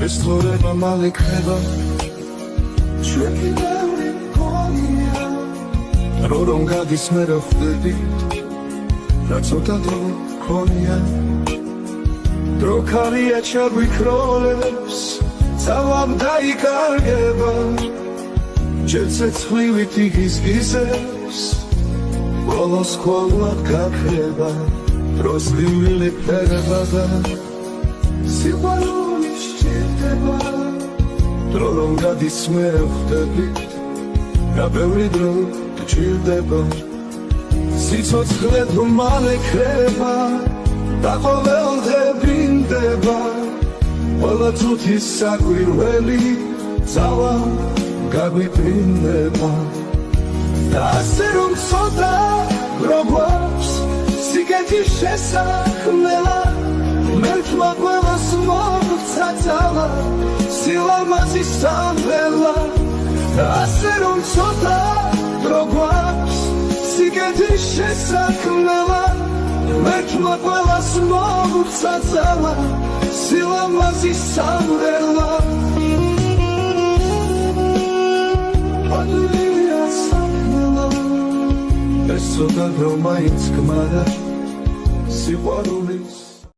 ეს თორება მალე ქრება ჩვენ კიდევ მგონია რომ გადის მე რა ხვდები რა ცოტა დრო ქონია დრო ქარია ჩაგვიქროლებს ძალამ დაიკარგება ჯერ ცეცხლივით იგიზგიზებს ბოლოს ხოლმე გაქრება დროს გივილი ფერება და სიყვარული სჭირდება დრო რომ გადის მე ხვდები რა ბევრი დრო გჭირდება სიცოცხლე თუ მალე ქრება და ყოველდღე ბრინდება ყველა წუთის საკვირველი ძალა გაგვიფრინდება და ასე რომ ცოტა გვაქვს სიგეთის შესაქმნელა მერქმა ყველას მოგცა ძალა სილამაზის სამველა და ასე რომ ცოტა გვაქვს სიგეთის შესაქმნელა მერქმა ყველას მოგცა ძალა სილამაზის სამველა ადვილია სამველა ეს ცოტა დრო მაინც გმარა სიყვარულის